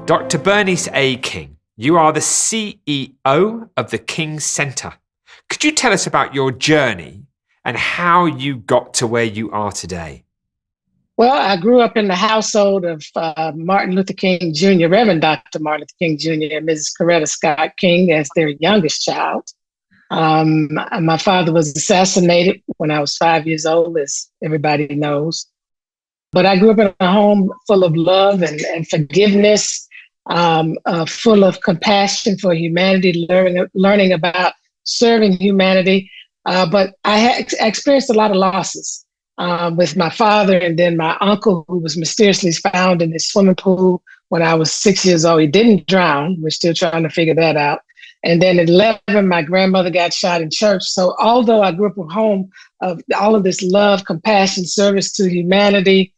Dr. Bernice A. King, you are the CEO of the King Center. Could you tell us about your journey and how you got to where you are today? Well, I grew up in the household of Martin Luther King Jr., Reverend Dr. Martin Luther King Jr. and Mrs. Coretta Scott King as their youngest child. My father was assassinated when I was 5 years old, as everybody knows. But I grew up in a home full of love and forgiveness, full of compassion for humanity, learning about serving humanity. But I had experienced a lot of losses with my father and then my uncle, who was mysteriously found in this swimming pool when I was 6 years old. He didn't drown. We're still trying to figure that out. And then at 11, my grandmother got shot in church. So although I grew up at home of all of this love, compassion, service to humanity,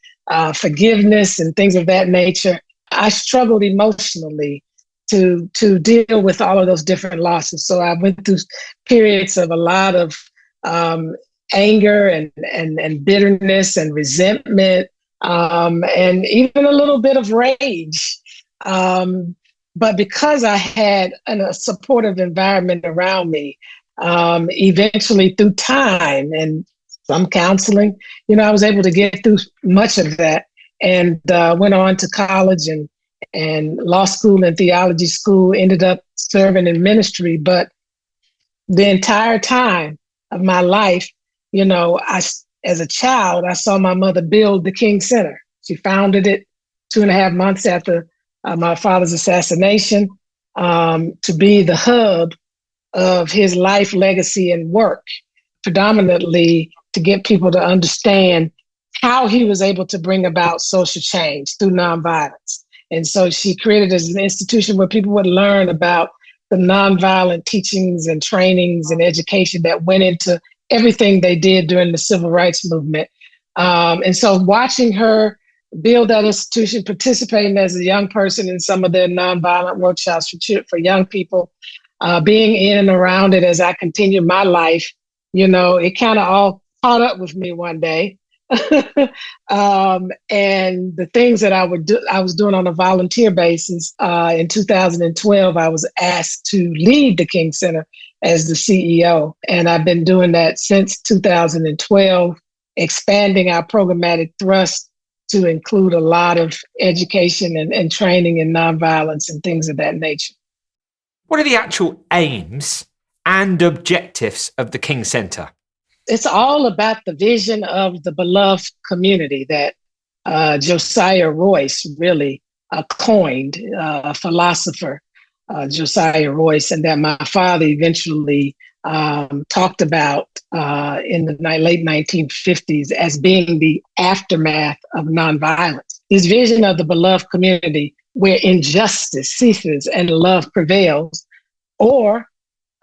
forgiveness, and things of that nature, I struggled emotionally to deal with all of those different losses. So I went through periods of a lot of anger and bitterness and resentment, and even a little bit of rage. But because I had a supportive environment around me, eventually through time and some counseling, I was able to get through much of that and went on to college and law school and theology school, ended up serving in ministry. But the entire time of my life, as a child, I saw my mother build the King Center. She founded it 2.5 months after my father's assassination, to be the hub of his life, legacy, and work, predominantly to get people to understand how he was able to bring about social change through nonviolence. And so she created as an institution where people would learn about the nonviolent teachings and trainings and education that went into everything they did during the civil rights movement. And so watching her build that institution, participating as a young person in some of their nonviolent workshops for young people, being in and around it as I continued my life, it kind of all caught up with me one day. And the things that I was doing on a volunteer basis. In 2012, I was asked to lead the King Center as the CEO. And I've been doing that since 2012, expanding our programmatic thrust to include a lot of education and training in nonviolence and things of that nature. What are the actual aims and objectives of the King Center? It's all about the vision of the beloved community that Josiah Royce really coined, a philosopher, Josiah Royce, and that my father eventually talked about in the late 1950s as being the aftermath of nonviolence. His vision of the beloved community where injustice ceases and love prevails, or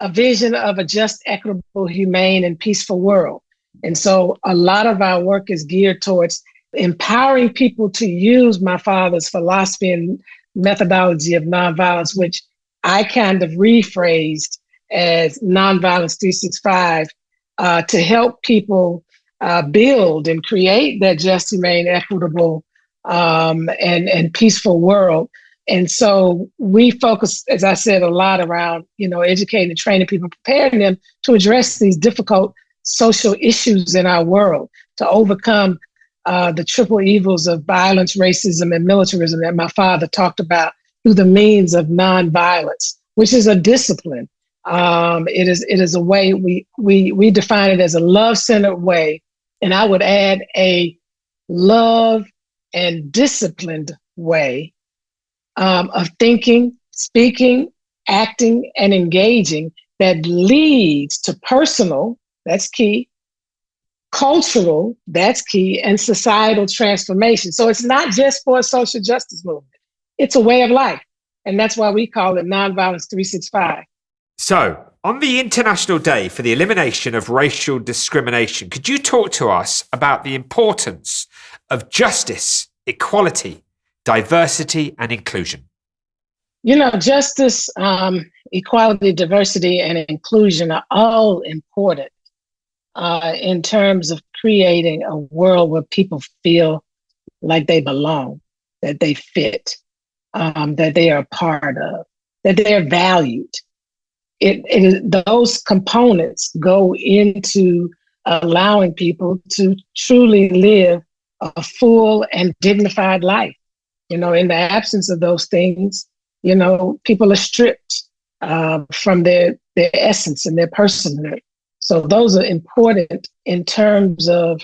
a vision of a just, equitable, humane, and peaceful world. And so a lot of our work is geared towards empowering people to use my father's philosophy and methodology of nonviolence, which I kind of rephrased as Nonviolence 365, to help people build and create that just, humane, equitable, and peaceful world. And so we focus, as I said, a lot around, educating and training people, preparing them to address these difficult social issues in our world, to overcome the triple evils of violence, racism, and militarism that my father talked about through the means of nonviolence, which is a discipline. It is a way we define it as a love-centered way, and I would add a love and disciplined way of thinking, speaking, acting, and engaging that leads to personal, that's key, cultural, that's key, and societal transformation. So it's not just for a social justice movement. It's a way of life. And that's why we call it Nonviolence 365. So, on the International Day for the Elimination of Racial Discrimination, could you talk to us about the importance of justice, equality, diversity, and inclusion? Justice, equality, diversity, and inclusion are all important in terms of creating a world where people feel like they belong, that they fit. that they are a part of, that they're valued. It is those components go into allowing people to truly live a full and dignified life. In the absence of those things, people are stripped from their essence and their personhood. So those are important in terms of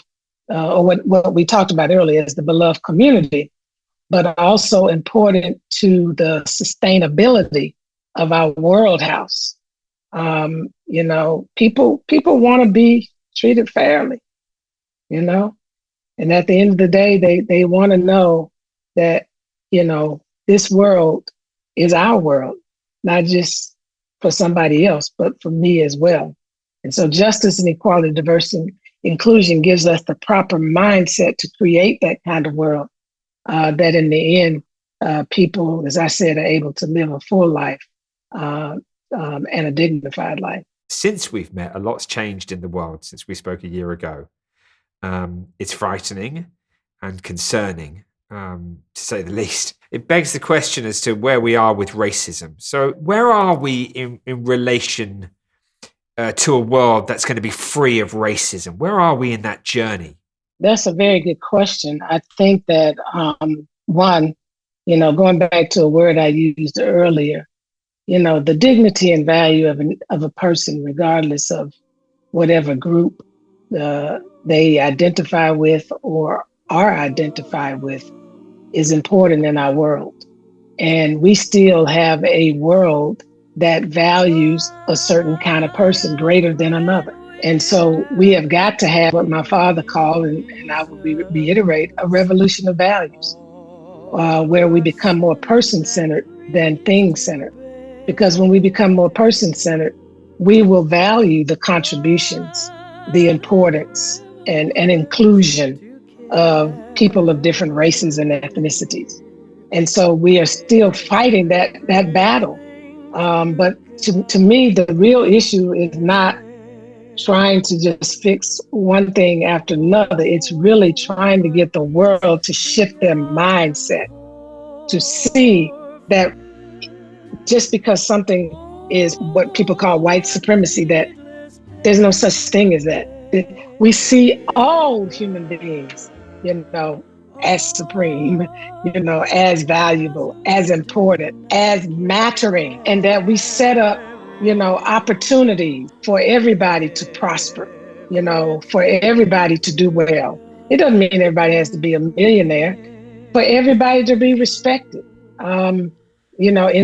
or what we talked about earlier as the beloved community, but also important to the sustainability of our world house. People want to be treated fairly, and at the end of the day, they want to know that, this world is our world, not just for somebody else, but for me as well. And so justice and equality, diversity, and inclusion gives us the proper mindset to create that kind of world that in the end, people, as I said, are able to live a full life and a dignified life. Since we've met, a lot's changed in the world since we spoke a year ago. It's frightening and concerning, to say the least. It begs the question as to where we are with racism. So where are we in relation to a world that's going to be free of racism? Where are we in that journey? That's a very good question. I think that, one, going back to a word I used earlier, the dignity and value of a person, regardless of whatever group they identify with or are identified with, is important in our world. And we still have a world that values a certain kind of person greater than another. And so we have got to have what my father called, and I will reiterate, a revolution of values, where we become more person-centered than thing-centered. Because when we become more person-centered, we will value the contributions, the importance, and inclusion of people of different races and ethnicities. And so we are still fighting that battle. But to me, the real issue is not trying to just fix one thing after another. It's really trying to get the world to shift their mindset, to see that just because something is what people call white supremacy, that there's no such thing as that. We see all human beings, as supreme, as valuable, as important, as mattering, and that we set up, opportunities for everybody to prosper, for everybody to do well. It doesn't mean everybody has to be a millionaire, for everybody to be respected, in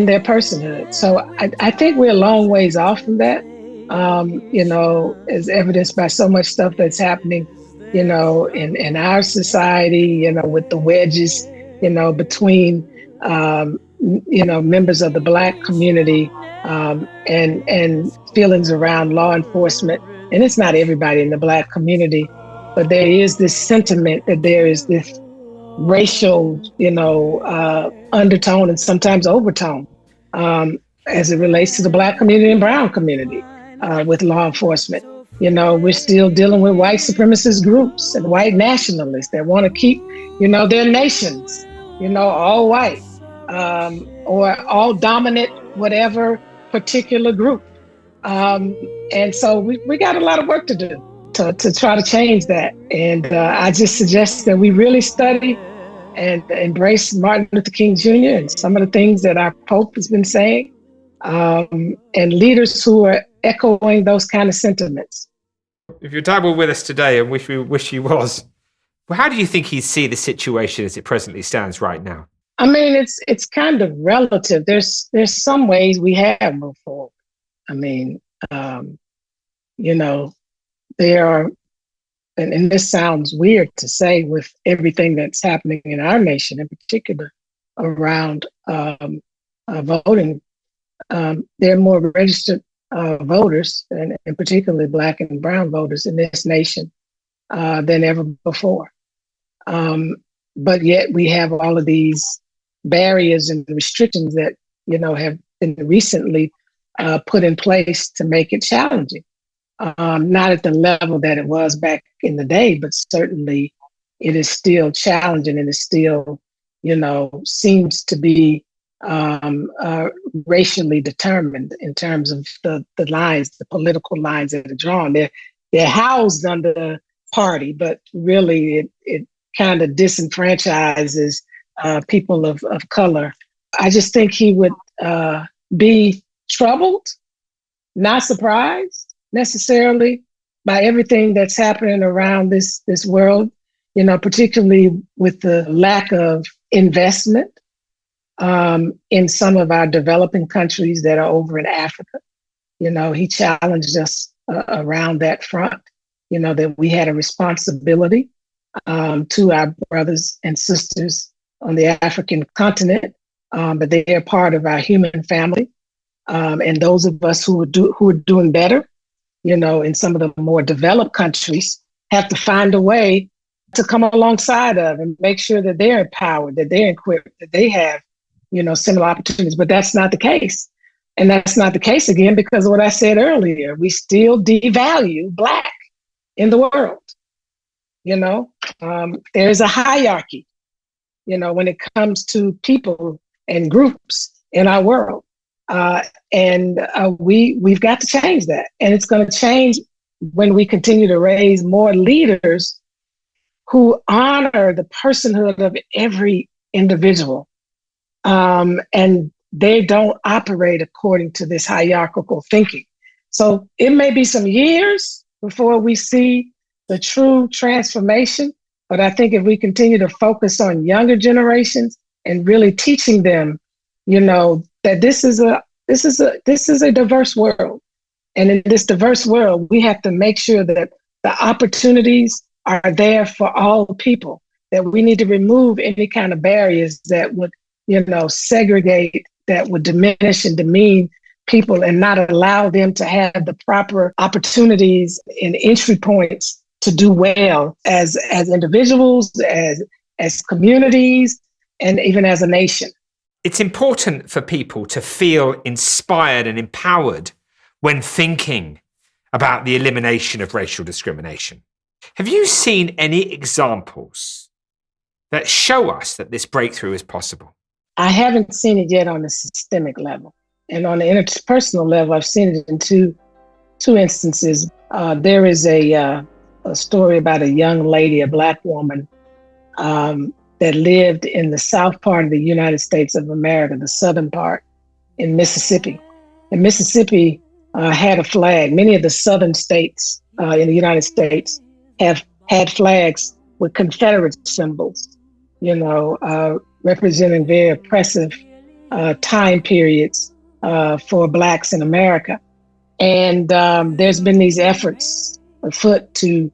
their personhood. So I think we're a long ways off from that, as evidenced by so much stuff that's happening, in our society, with the wedges, between, members of the Black community, and feelings around law enforcement. And it's not everybody in the Black community, but there is this sentiment that there is this racial, undertone and sometimes overtone, as it relates to the Black community and brown community, with law enforcement. We're still dealing with white supremacist groups and white nationalists that want to keep, their nations, all white, or all dominant, whatever particular group. And so we got a lot of work to do to try to change that. And I just suggest that we really study and embrace Martin Luther King Jr. and some of the things that our Pope has been saying, and leaders who are echoing those kind of sentiments. If your dad were with us today, and wish he was, well, how do you think he'd see the situation as it presently stands right now? I mean, it's kind of relative. There's some ways we have moved forward. I mean, there are, and this sounds weird to say with everything that's happening in our nation, in particular around voting. There are more registered voters, and particularly Black and brown voters in this nation than ever before. But yet we have all of these barriers and restrictions that, have been recently put in place to make it challenging. Not at the level that it was back in the day, but certainly it is still challenging, and it still, seems to be racially determined in terms of the lines, the political lines that are drawn. They're housed under party, but really it kind of disenfranchises people of color. I just think he would be troubled, not surprised necessarily by everything that's happening around this world, particularly with the lack of investment in some of our developing countries that are over in Africa. He challenged us around that front, that we had a responsibility to our brothers and sisters on the African continent, but they are part of our human family. And those of us who are doing better, in some of the more developed countries, have to find a way to come alongside of and make sure that they're empowered, that they're equipped, that they have, similar opportunities. But that's not the case. And that's not the case, again, because of what I said earlier. We still devalue Black in the world. There's a hierarchy, when it comes to people and groups in our world. We've got to change that. And it's going to change when we continue to raise more leaders who honor the personhood of every individual. And they don't operate according to this hierarchical thinking. So it may be some years before we see the true transformation. But I think if we continue to focus on younger generations and really teaching them, that this is a diverse world. And in this diverse world, we have to make sure that the opportunities are there for all people, that we need to remove any kind of barriers that would, segregate, that would diminish and demean people and not allow them to have the proper opportunities and entry points to do well as individuals, as communities, and even as a nation. It's important for people to feel inspired and empowered when thinking about the elimination of racial discrimination. Have you seen any examples that show us that this breakthrough is possible? I haven't seen it yet on a systemic level. And on the interpersonal level, I've seen it in two instances. There is a story about a young lady, a Black woman, that lived in the south part of the United States of America, the southern part, in Mississippi. And Mississippi had a flag. Many of the southern states in the United States have had flags with Confederate symbols, representing very oppressive time periods for Blacks in America. And there's been these efforts afoot to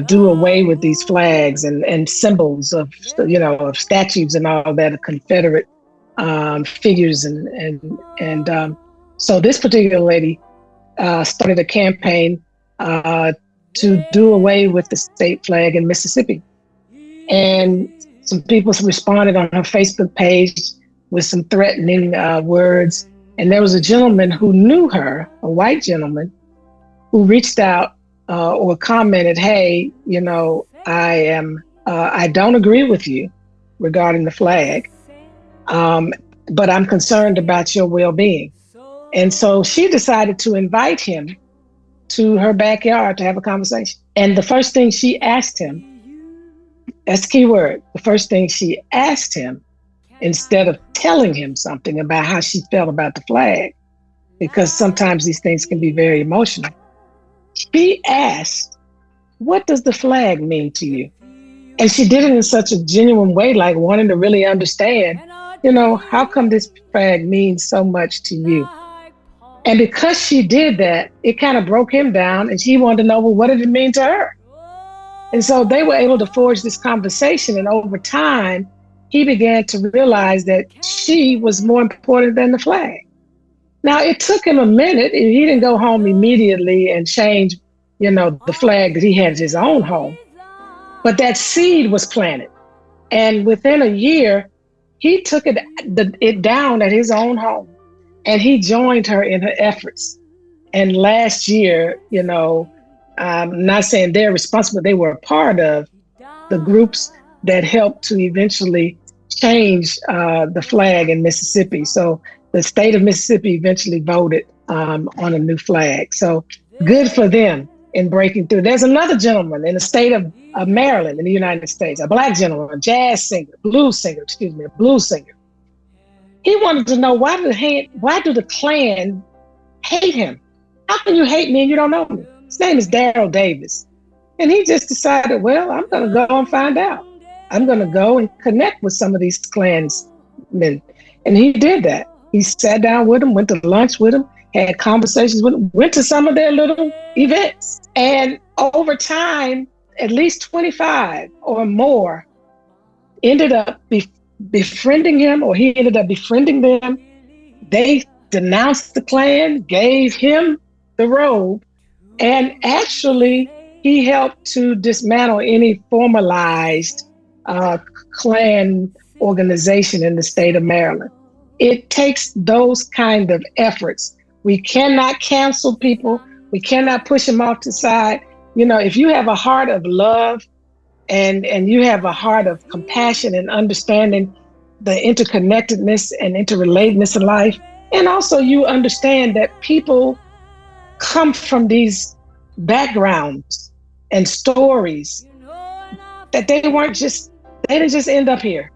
do away with these flags and symbols of statues and all that, of Confederate figures. And so this particular lady started a campaign to do away with the state flag in Mississippi. And some people responded on her Facebook page with some threatening words. And there was a gentleman who knew her, a white gentleman, who reached out or commented, "Hey, I don't agree with you regarding the flag, but I'm concerned about your well-being." And so she decided to invite him to her backyard to have a conversation. And the first thing she asked him, that's the key word, the first thing she asked him, instead of telling him something about how she felt about the flag, because sometimes these things can be very emotional, she asked, "What does the flag mean to you?" And she did it in such a genuine way, like wanting to really understand, how come this flag means so much to you? And because she did that, it kind of broke him down, and she wanted to know, well, what did it mean to her? And so they were able to forge this conversation. And over time, he began to realize that she was more important than the flag. Now, it took him a minute. He didn't go home immediately and change, the flag that he had at his own home. But that seed was planted. And within a year, he took it down at his own home. And he joined her in her efforts. And last year, I'm not saying they're responsible, they were a part of the groups that helped to eventually change the flag in Mississippi. So the state of Mississippi eventually voted on a new flag. So good for them in breaking through. There's another gentleman in the state of Maryland in the United States, a black gentleman, a jazz singer, a blues singer. He wanted to know why do the Klan hate him? How can you hate me and you don't know me? His name is Daryl Davis. And he just decided, well, I'm going to go and find out. I'm going to go and connect with some of these Klansmen. And he did that. He sat down with them, went to lunch with them, had conversations with them, went to some of their little events. And over time, at least 25 or more ended up befriending him, or he ended up befriending them. They denounced the Klan, gave him the robe, and actually he helped to dismantle any formalized Klan organization in the state of Maryland. It takes those kind of efforts. We cannot cancel people. We cannot push them off to the side. You know, if you have a heart of love and you have a heart of compassion and understanding the interconnectedness and interrelatedness in life, and also you understand that people come from these backgrounds and stories, that they didn't just end up here.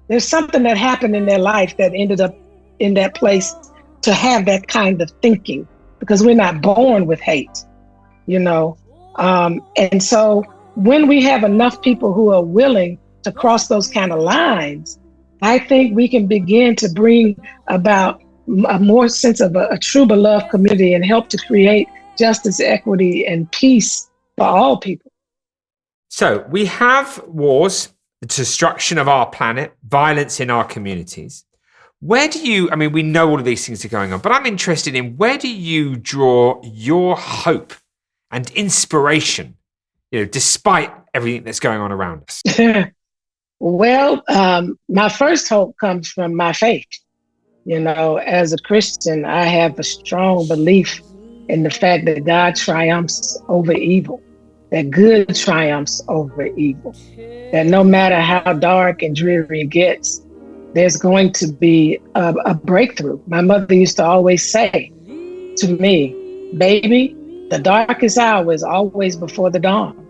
There's something that happened in their life that ended up in that place to have that kind of thinking, because we're not born with hate, you know. And so when we have enough people who are willing to cross those kind of lines, I think we can begin to bring about a more sense of a true beloved community and help to create justice, equity, and peace for all people. So we have wars, the destruction of our planet, violence in our communities. Where do you, I mean, we know all of these things are going on, but I'm interested in, where do you draw your hope and inspiration, you know, despite everything that's going on around us? Well, my first hope comes from my faith. You know, as a Christian, I have a strong belief in the fact that God triumphs over evil, that good triumphs over evil, that no matter how dark and dreary it gets, there's going to be a breakthrough. My mother used to always say to me, baby, the darkest hour is always before the dawn.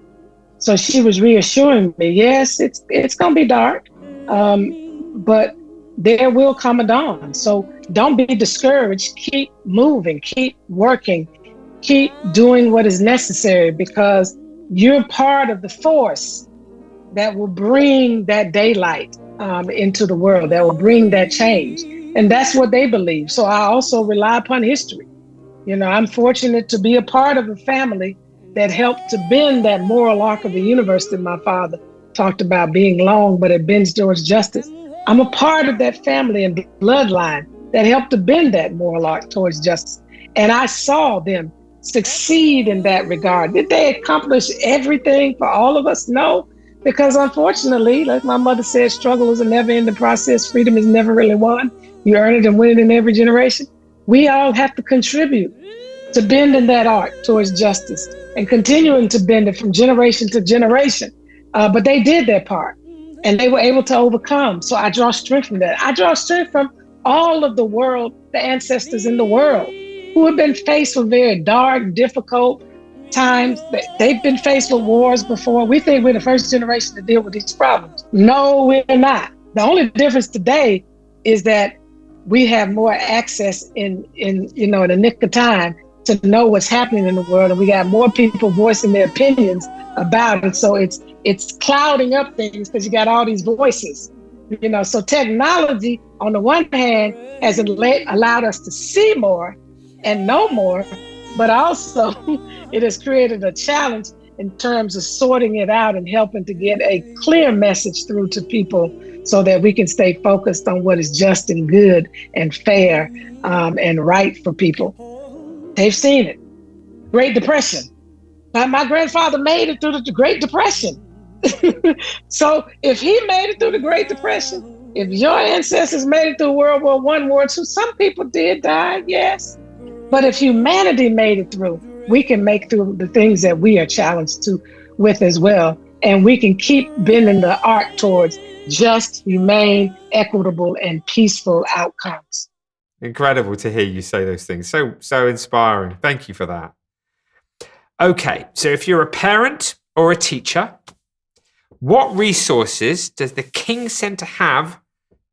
So she was reassuring me, yes, it's going to be dark, but there will come a dawn. So don't be discouraged. Keep moving, keep working, keep doing what is necessary, because you're part of the force that will bring that daylight into the world, that will bring that change. And that's what they believe. So I also rely upon history. You know, I'm fortunate to be a part of a family that helped to bend that moral arc of the universe that my father talked about being long, but it bends towards justice. I'm a part of that family and bloodline that helped to bend that moral arc towards justice. And I saw them succeed in that regard. Did they accomplish everything for all of us? No, because unfortunately, like my mother said, struggle is a never-ending process. Freedom is never really won. You earn it and win it in every generation. We all have to contribute to bending that arc towards justice and continuing to bend it from generation to generation. But they did their part and they were able to overcome. So I draw strength from that. I draw strength from all of the world, the ancestors in the world who have been faced with very dark, difficult times. They've been faced with wars before. We think we're the first generation to deal with these problems. No, we're not. The only difference today is that we have more access in the nick of time to know what's happening in the world, and we got more people voicing their opinions about it. So it's clouding up things because you got all these voices. You know, so technology on the one hand has allowed us to see more and know more, but also it has created a challenge in terms of sorting it out and helping to get a clear message through to people so that we can stay focused on what is just and good and fair and right for people. They've seen it. Great Depression. My grandfather made it through the Great Depression. So if he made it through the Great Depression, if your ancestors made it through World War I, War II, some people did die, yes. But if humanity made it through, we can make through the things that we are challenged with as well. And we can keep bending the arc towards just, humane, equitable, and peaceful outcomes. Incredible to hear you say those things. So inspiring. Thank you for that. Okay, so if you're a parent or a teacher, what resources does the King Center have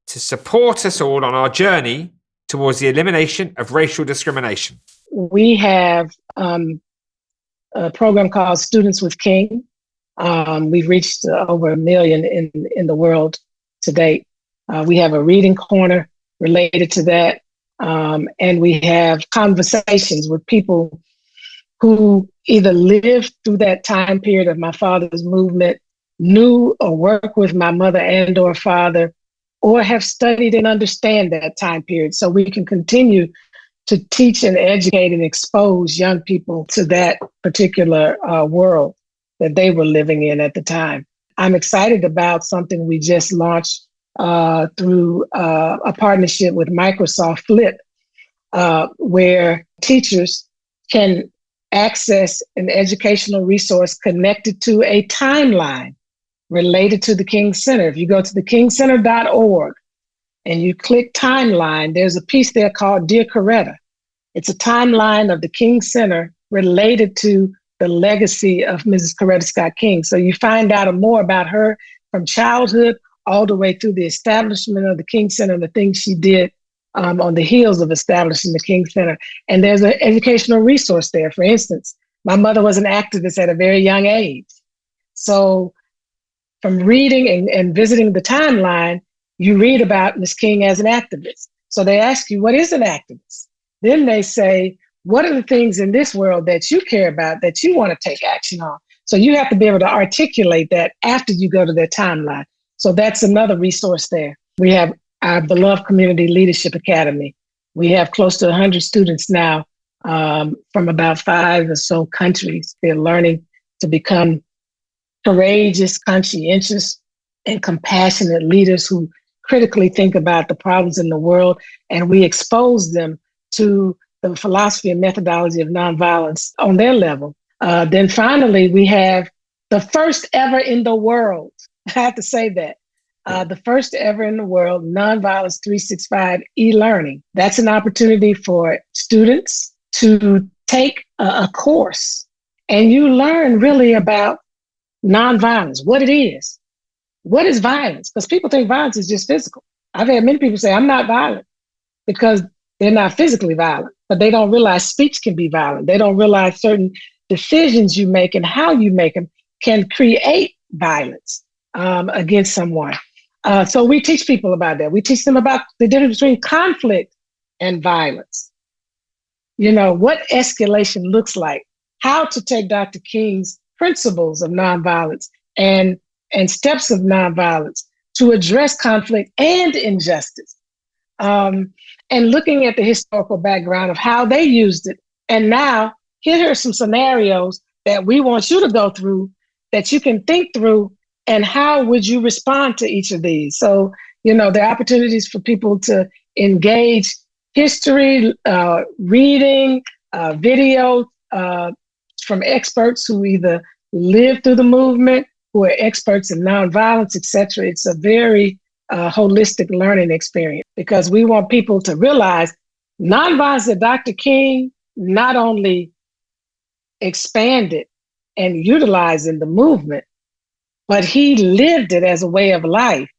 to support us all on our journey towards the elimination of racial discrimination? We have a program called Students with King. We've reached over 1 million in the world to date. We have a reading corner related to that. And we have conversations with people who either lived through that time period of my father's movement, knew or worked with my mother and or father, or have studied and understand that time period. So we can continue to teach and educate and expose young people to that particular world that they were living in at the time. I'm excited about something we just launched through a partnership with Microsoft Flip, where teachers can access an educational resource connected to a timeline related to the King Center. If you go to thekingcenter.org and you click timeline, there's a piece there called Dear Coretta. It's a timeline of the King Center related to the legacy of Mrs. Coretta Scott King. So you find out more about her from childhood all the way through the establishment of the King Center and the things she did on the heels of establishing the King Center. And there's an educational resource there. For instance, my mother was an activist at a very young age. So from reading and visiting the timeline, you read about Ms. King as an activist. So they ask you, what is an activist? Then they say, what are the things in this world that you care about that you want to take action on? So you have to be able to articulate that after you go to their timeline. So that's another resource there. We have our beloved Community Leadership Academy. We have close to 100 students now from about 5 or so countries. They're learning to become courageous, conscientious, and compassionate leaders who critically think about the problems in the world, and we expose them to the philosophy and methodology of nonviolence on their level. Then finally, we have the first ever in the world, I have to say that, the first ever in the world, Nonviolence 365 e-learning. That's an opportunity for students to take a course, and you learn really about nonviolence, what it is. What is violence? Because people think violence is just physical. I've had many people say, I'm not violent, because they're not physically violent, but they don't realize speech can be violent. They don't realize certain decisions you make and how you make them can create violence against someone. So we teach people about that. We teach them about the difference between conflict and violence. You know, what escalation looks like, how to take Dr. King's principles of nonviolence and steps of nonviolence to address conflict and injustice. And looking at the historical background of how they used it. And now, here are some scenarios that we want you to go through that you can think through, and how would you respond to each of these? So, you know, there are opportunities for people to engage history, reading, video from experts who either lived through the movement, who are experts in nonviolence, et cetera. It's a very holistic learning experience, because we want people to realize nonviolence that Dr. King not only expanded and utilized in the movement, but he lived it as a way of life.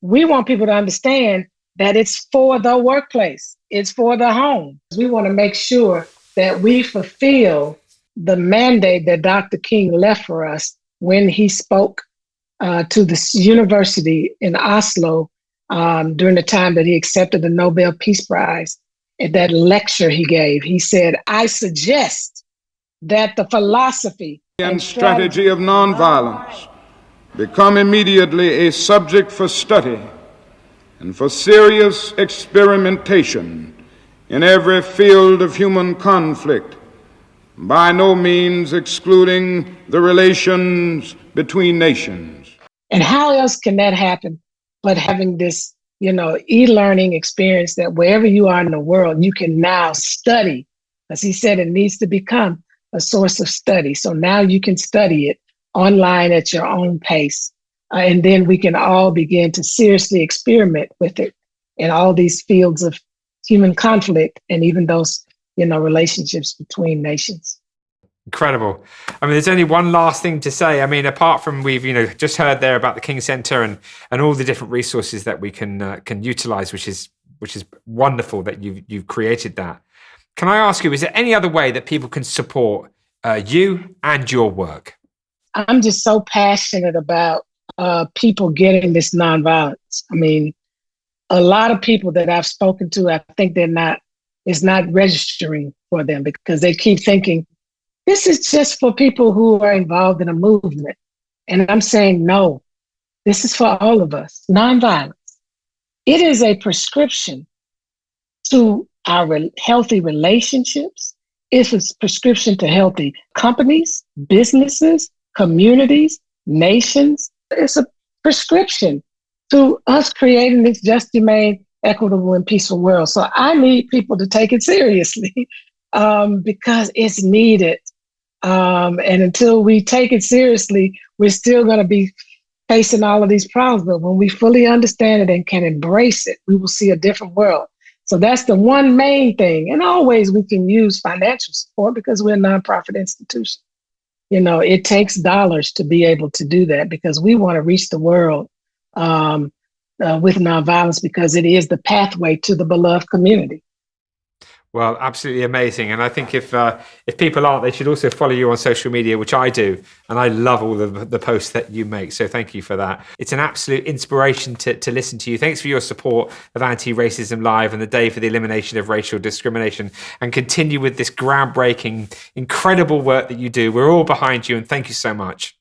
We want people to understand that it's for the workplace, it's for the home. We want to make sure that we fulfill the mandate that Dr. King left for us when he spoke to the university in Oslo during the time that he accepted the Nobel Peace Prize. At that lecture he gave, he said, I suggest that the philosophy and strategy of nonviolence become immediately a subject for study and for serious experimentation in every field of human conflict, by no means excluding the relations between nations. And how else can that happen but having this, you know, e-learning experience that wherever you are in the world, you can now study. As he said, it needs to become a source of study. So now you can study it online at your own pace. And then we can all begin to seriously experiment with it in all these fields of human conflict and even those, relationships between nations. Incredible. I mean, there's only one last thing to say. I mean, apart from we've just heard there about the King Center and all the different resources that we can utilize, which is wonderful that you've created that. Can I ask you, is there any other way that people can support you and your work? I'm just so passionate about people getting this nonviolence. I mean, a lot of people that I've spoken to, I think it's not registering for them because they keep thinking, this is just for people who are involved in a movement. And I'm saying, no, this is for all of us. Nonviolence. It is a prescription to our healthy relationships. It's a prescription to healthy companies, businesses, communities, nations. It's a prescription to us creating this just, humane, equitable, and peaceful world. So I need people to take it seriously because it's needed. And until we take it seriously, we're still going to be facing all of these problems. But when we fully understand it and can embrace it, we will see a different world. So that's the one main thing. And always we can use financial support because we're a nonprofit institution. It takes dollars to be able to do that because we want to reach the world with nonviolence because it is the pathway to the beloved community. Well, absolutely amazing. And I think if people aren't, they should also follow you on social media, which I do. And I love all of the posts that you make. So thank you for that. It's an absolute inspiration to listen to you. Thanks for your support of Anti-Racism Live and the Day for the Elimination of Racial Discrimination, and continue with this groundbreaking, incredible work that you do. We're all behind you. And thank you so much.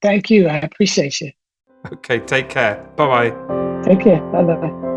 Thank you. I appreciate you. Okay, take care. Bye-bye. Take care. Bye-bye.